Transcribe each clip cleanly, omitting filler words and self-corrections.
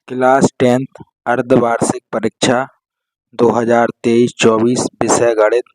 Class 10th अर्धवार्षिक परीक्षा 2023-24 विषय गणित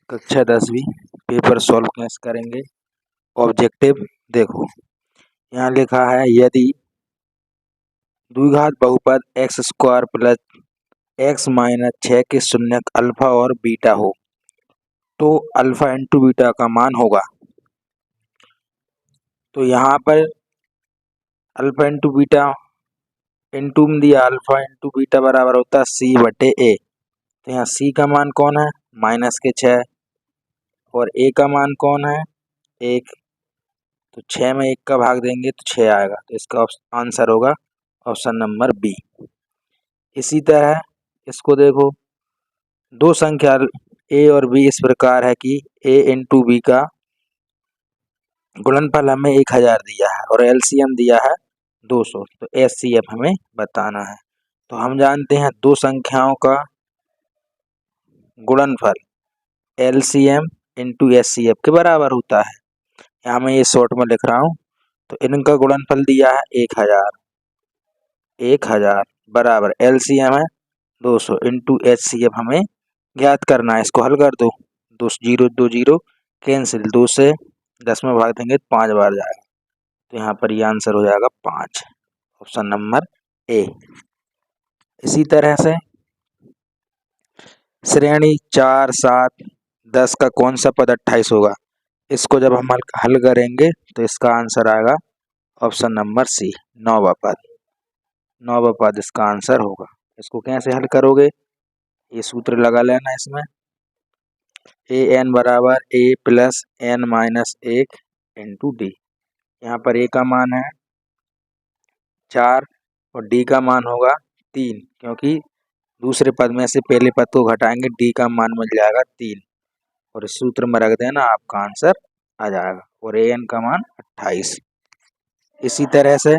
कक्षा 10वीं पेपर सॉल्व कैसे करेंगे। ऑब्जेक्टिव देखो, यहाँ लिखा है यदि द्विघात बहुपद x square plus x minus 6 के शून्यक अल्फा और बीटा हो तो अल्फा इंटू बीटा का मान होगा। तो यहाँ पर अल्फा इंटू बीटा इंटू में दिया अल्फा इंटू बीटा बराबर होता है सी बटे ए। तो यहाँ सी का मान कौन है -6 और ए का मान कौन है 1। तो 6 में 1 का भाग देंगे तो 6 आएगा। तो इसका आंसर होगा ऑप्शन नंबर बी। इसी तरह इसको देखो, दो संख्या ए और बी इस प्रकार है कि ए इंटू बी का गुणनफल हमें 1000 दिया है और एलसीएम दिया है 200। तो एचसीएफ हमें बताना है। तो हम जानते हैं दो संख्याओं का गुणनफल एलसीएम इंटू एचसीएफ के बराबर होता है। यहाँ मैं ये शॉर्ट में लिख रहा हूँ। तो इनका गुणनफल दिया है 1000 बराबर एलसीएम है 200 इंटू एचसीएफ हमें ज्ञात करना है। इसको हल कर दो, 2 0 2 0 कैंसिल, 2 से 10 में भाग देंगे तो 5 बार जाएगा। तो यहाँ पर ये आंसर हो जाएगा 5, ऑप्शन नंबर ए। इसी तरह से श्रेणी 4 7 10 का कौन सा पद 28 होगा। इसको जब हम हल करेंगे तो इसका आंसर आएगा ऑप्शन नंबर सी, 9वां पद इसका आंसर होगा। इसको कैसे हल करोगे, ये सूत्र लगा लेना। इसमें ए एन बराबर a plus n minus 1 into d. यहाँ पर ए का मान है 4 और डी का मान होगा 3, क्योंकि दूसरे पद में से पहले पद को घटाएंगे डी का मान मिल जाएगा 3 और इस सूत्र में रख देना, आपका आंसर आ जाएगा। और ए एन का मान 28। इसी तरह से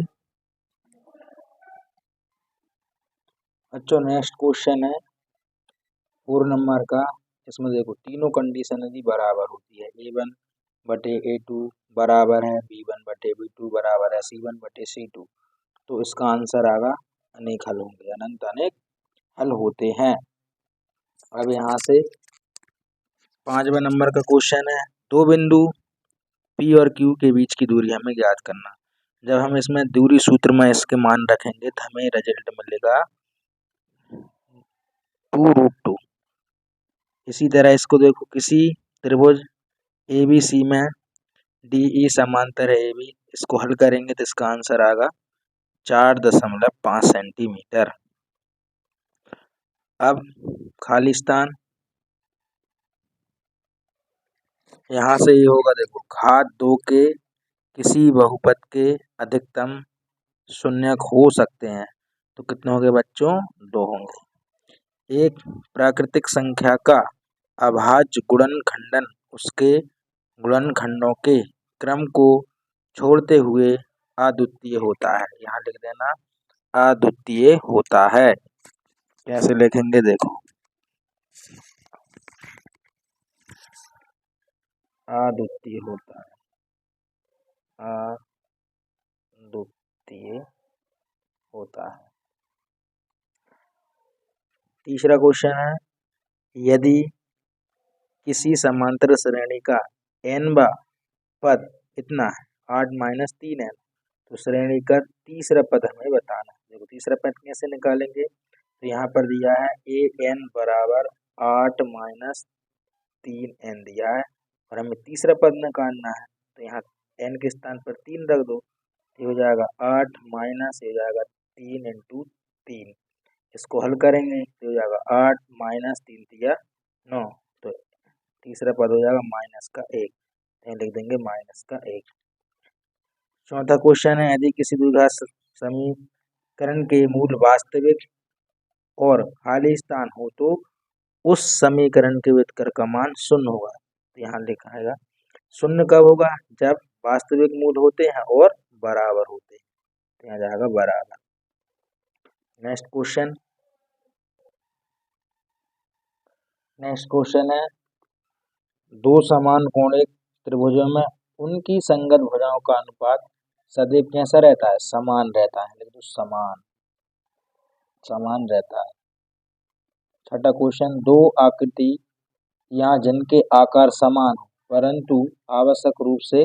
बच्चों नेक्स्ट क्वेश्चन है 4 नंबर का। इसमें देखो तीनों कंडीशन यदि बराबर होती है, A1 बटे A2 बराबर है B1 बटे B2 बराबर है C1 बटे C2, तो इसका आंसर आएगा अनेक हल होंगे, अनंत अनेक हल होते हैं। अब यहाँ से 5वें नंबर का क्वेश्चन है, दो बिंदु P और Q के बीच की दूरी हमें ज्ञात करना। जब हम इसमें दूरी सूत्र में इसके मान रखेंगे तो हमें रिजल्ट मिलेगा 2√2। इसी तरह इसको देखो, किसी त्रिभुज ABC में DE समांतर है AB, इसको हल करेंगे तो इसका आंसर आएगा 4.5 सेंटीमीटर। अब खाली स्थान यहाँ से ये होगा, देखो घात 2 के किसी बहुपद के अधिकतम शून्यक हो सकते हैं तो कितने होंगे बच्चों, 2 होंगे। एक प्राकृतिक संख्या का अभाज्य गुणनखंडन उसके गुणनखंडों के क्रम को छोड़ते हुए अद्वितीय होता है। यहाँ लिख देना अद्वितीय होता है। कैसे लिखेंगे देखो, अद्वितीय होता है, अद्वितीय होता है। तीसरा क्वेश्चन है, यदि किसी समांतर श्रेणी का n वां पद इतना है 8 - 3n, तो श्रेणी का तीसरा पद हमें बताना है। देखो तीसरा पद कैसे निकालेंगे, तो यहाँ पर दिया है an बराबर 8 - 3n दिया है और हमें तीसरा पद निकालना है। तो यहाँ n के स्थान पर 3 रख दो, ये हो जाएगा 8 माइनस हो जाएगा 3 इंटू 3। इसको हल करेंगे तो हो जाएगा 8 - 3 दिया 9, तो तीसरा पद हो जाएगा -1, यहाँ लिख देंगे -1। चौथा क्वेश्चन है, यदि किसी द्विघात समीकरण के मूल वास्तविक और खाली स्थान हो तो उस समीकरण के व्युत्क्रम का मान 0 होगा। तो यहाँ लिखा है 0 कब होगा, जब वास्तविक मूल होते हैं और बराबर होते हैं, तो यहाँ जाएगा बराबर। नेक्स्ट क्वेश्चन है, दो समान कोणिक त्रिभुजों में उनकी संगत भुजाओं का अनुपात सदैव कैसा रहता है, समान रहता है। लिख दो समान। समान रहता है। छठा क्वेश्चन, दो आकृति या जिनके आकार समान हो परंतु आवश्यक रूप से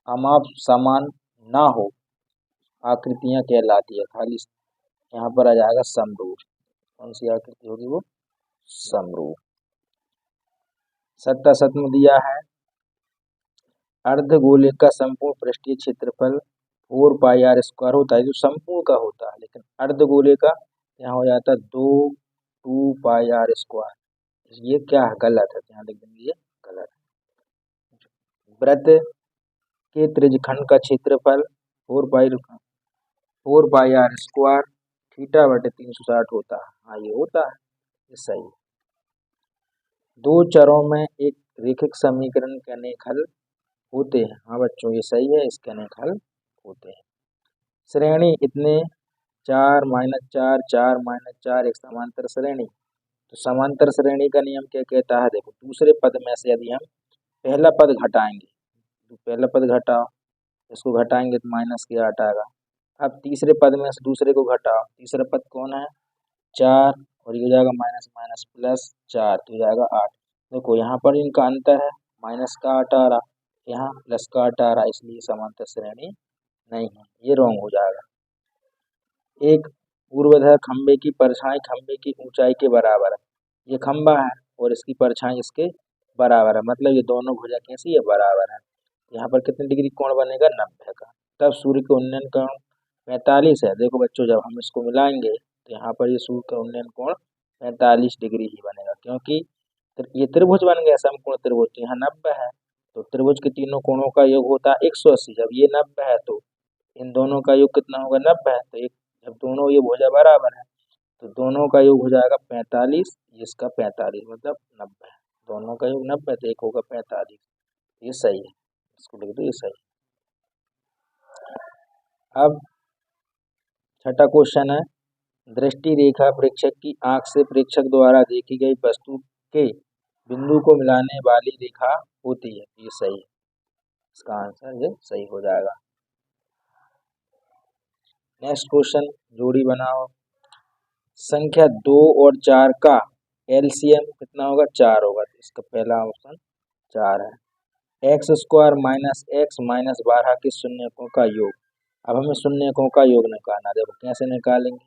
अमाप समान ना हो आकृतियां कहलाती है। खाली यहाँ पर आ जाएगा समरूप। कौन सी आकृति होगी वो? समरूप। सत्ता सत्म दिया है, अर्धगोले का संपूर्ण पृष्ठीय क्षेत्रफल 4πr² होता है, जो संपूर्ण का होता है, लेकिन अर्धगोले का यहाँ हो जाता है 2πr²। ये क्या है? गलत है, यहाँ लिख देंगे ये गलत है। वृत्त के त्रिज्यखंड का क्षेत्रफल 4πr² थीटा बटे 360 होता है। हाँ ये होता है, ये सही है। दो चरों में एक रेखिक समीकरण के अनेक हल होते हैं। हाँ बच्चों ये सही है, इसके अनेक हल होते हैं। श्रेणी इतने 4 - 4 4 - 4 एक समांतर श्रेणी। तो समांतर श्रेणी का नियम क्या कहता है? देखो, दूसरे पद में से यदि हम पहला पद घटाएंगे, तो पहला पद घटाओ, इसको घटाएंगे तो माइनस के 8 आएगा। अब तीसरे पद में से दूसरे को घटाओ, तीसरा पद कौन है? 4, और ये हो जाएगा माइनस माइनस प्लस 4, तो हो जाएगा 8। देखो यहाँ पर इनका अंतर है, माइनस का 8 आ रहा, यहाँ प्लस का 8 आ रहा, इसलिए समांतर श्रेणी नहीं है, ये रॉन्ग हो जाएगा। एक ऊर्ध्वाधर खंबे की परछाई खंबे की ऊंचाई के बराबर है। ये खंबा है और इसकी परछाई इसके बराबर है, मतलब ये दोनों भुजा कैसी है? बराबर है। यहाँ पर कितने डिग्री कोण बनेगा? 90 का। तब सूर्य के उन्नयन कोण 45 है। देखो बच्चों, जब हम इसको मिलाएंगे तो यहाँ पर ये सूर्य का उन्नयन कोण 45 डिग्री ही बनेगा, क्योंकि ये त्रिभुज बन गया, समकोण त्रिभुज, तो यहाँ 90 है, तो त्रिभुज के तीनों कोणों का योग होता है 180। जब ये 90 है तो इन दोनों का योग कितना होगा? 90 है, तो एक जब दोनों ये भुजा बराबर है तो दोनों का योग हो जाएगा 45, इसका 45, मतलब 90 है। दोनों का योग 90, तो एक होगा 45, ये सही है, इसको लिख दो, ये सही। अब छठा क्वेश्चन है, दृष्टि रेखा प्रेक्षक की आंख से प्रेक्षक द्वारा देखी गई वस्तु के बिंदु को मिलाने वाली रेखा होती है। ये सही है, इसका आंसर ये सही हो जाएगा। नेक्स्ट क्वेश्चन, जोड़ी बनाओ। संख्या 2 और 4 का एलसीएम कितना होगा? 4 होगा, तो इसका पहला ऑप्शन 4 है। x² - x - 12 के शून्यकों का योग। अब हमें शून्यकों का योग निकालना। देखो कैसे निकालेंगे?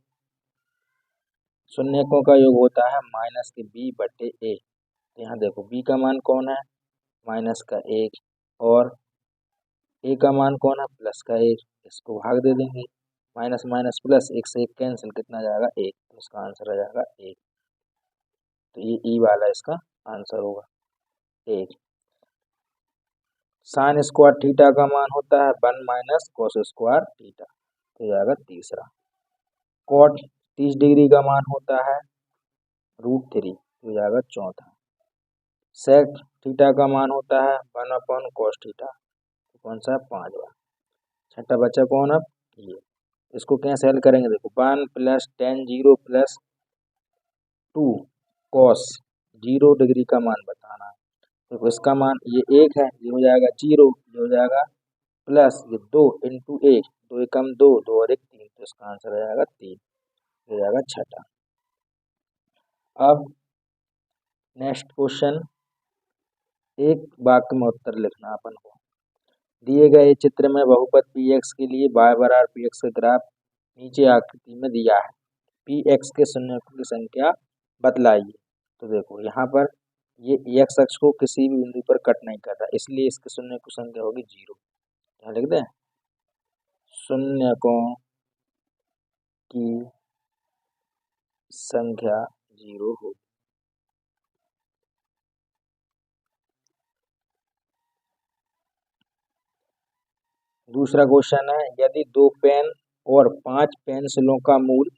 शून्यकों का योग होता है माइनस के b बटे a। तो यहाँ देखो b का मान कौन है? माइनस का 1, और a का मान कौन है? प्लस का 1। इसको भाग दे देंगे, माइनस माइनस प्लस, 1 से 1 कैंसिल, कितना जाएगा? 1, तो इसका आंसर आ जाएगा 1। तो ये ई वाला इसका आंसर होगा 1। साइन स्क्वायर थीटा का मान होता है 1 - कॉस स्क्वायर थीटा, तो जाएगा तीसरा। कॉट 30 डिग्री का मान होता है √3, तो जाएगा चौथा। सेक थीटा का मान होता है 1/cos थीटा, तो कौन सा? 5वां। छठा बच्चा कौन? अब ये इसको कैसे हल करेंगे? देखो 1 + tan 0 + 2 cos 0 डिग्री का मान बताना है। देखो इसका मान ये 1 है, ये हो जाएगा 0, ये हो जाएगा प्लस ये 2 × 1, 2 एकम 2, 2 और 1 3, तो इसका आंसर आ जाएगा 3, हो जाएगा छठा। अब नेक्स्ट क्वेश्चन, एक वाक्य में उत्तर लिखना अपन को। दिए गए चित्र में बहुपद px के लिए y = px का ग्राफ नीचे आकृति में दिया है। px के शून्यकों की संख्या बतलाइए। तो देखो यहाँ पर ये x अक्ष को किसी भी बिंदु पर कट नहीं कर रहा, इसलिए इसके शून्य की संख्या होगी 0। क्या लिख दें? शून्यकों की संख्या 0 होगी। दूसरा क्वेश्चन है, यदि 2 पेन और 5 पेंसिलों का मूल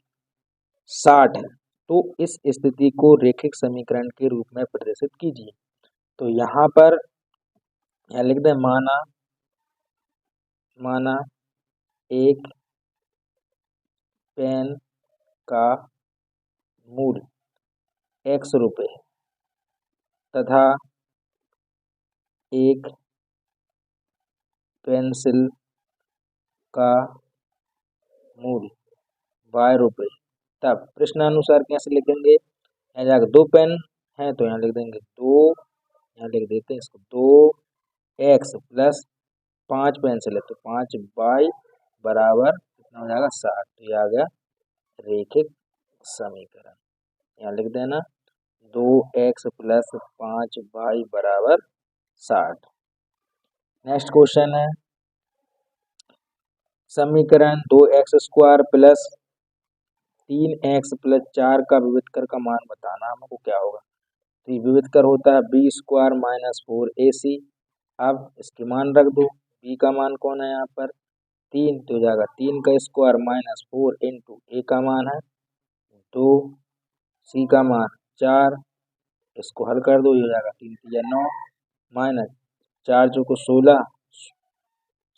60 है तो इस स्थिति को रेखिक समीकरण के रूप में प्रदर्शित कीजिए। तो यहाँ पर यहाँ लिख दें, माना एक पेन का मूल x रुपये तथा एक पेंसिल का मूल y रुपये तब प्रश्नानुसार कैसे लिखेंगे, यहाँ जाकर 2 पेन है तो यहाँ लिख देंगे 2, यहाँ लिख देते हैं इसको 2x प्लस 5 पेंसिल है तो 5y बराबर कितना हो जाएगा 60। तो ये आ गया रेखिक समीकरण। यहाँ लिख देना 2x प्लस 5y बराबर 60। नेक्स्ट क्वेश्चन है समीकरण 2x square plus 3x plus 4 का विविधकर का मान बताना। हमको क्या होगा, तो ये विविधकर होता है b स्क्वायर माइनस 4ac। अब इसके मान रख दो, b का मान कौन है यहाँ पर 3, तो हो जाएगा 3 का स्क्वायर माइनस 4 इंटू a का मान है 2, c का मान 4, इसको हल कर दो, ये हो जाएगा 3 3 9 माइनस 4 चौको 16,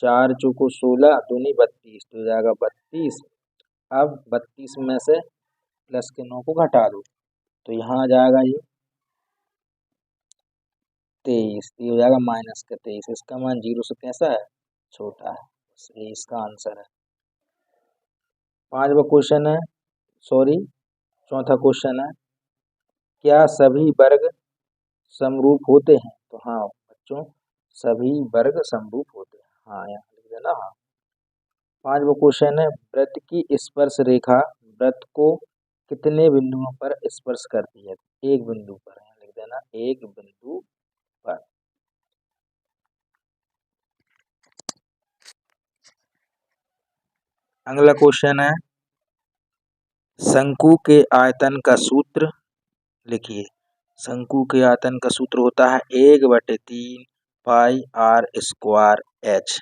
4 चौको 16 दूनी 32, तो हो जाएगा 32। अब 32 में से प्लस के 9 को घटा दो तो यहाँ आ जाएगा ये 23, ये हो जाएगा माइनस का 23। इसका मान 0 से कैसा है, छोटा है, ये इसका आंसर है। चौथा क्वेश्चन है क्या सभी वर्ग समरूप होते हैं, तो हाँ बच्चों सभी वर्ग समरूप होते हैं, हाँ यहाँ लिख देना हाँ। 5वां क्वेश्चन है वृत्त की स्पर्श रेखा वृत्त को कितने बिंदुओं पर स्पर्श करती है, एक बिंदु पर, यहाँ लिख देना एक बिंदु पर। अगला क्वेश्चन है शंकु के आयतन का सूत्र लिखिए। शंकु के आयतन का सूत्र होता है 1/3 पाई r स्क्वायर h।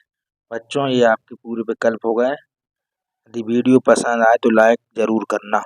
बच्चों ये आपके पूरे विकल्प हो गए। यदि वीडियो पसंद आए तो लाइक जरूर करना।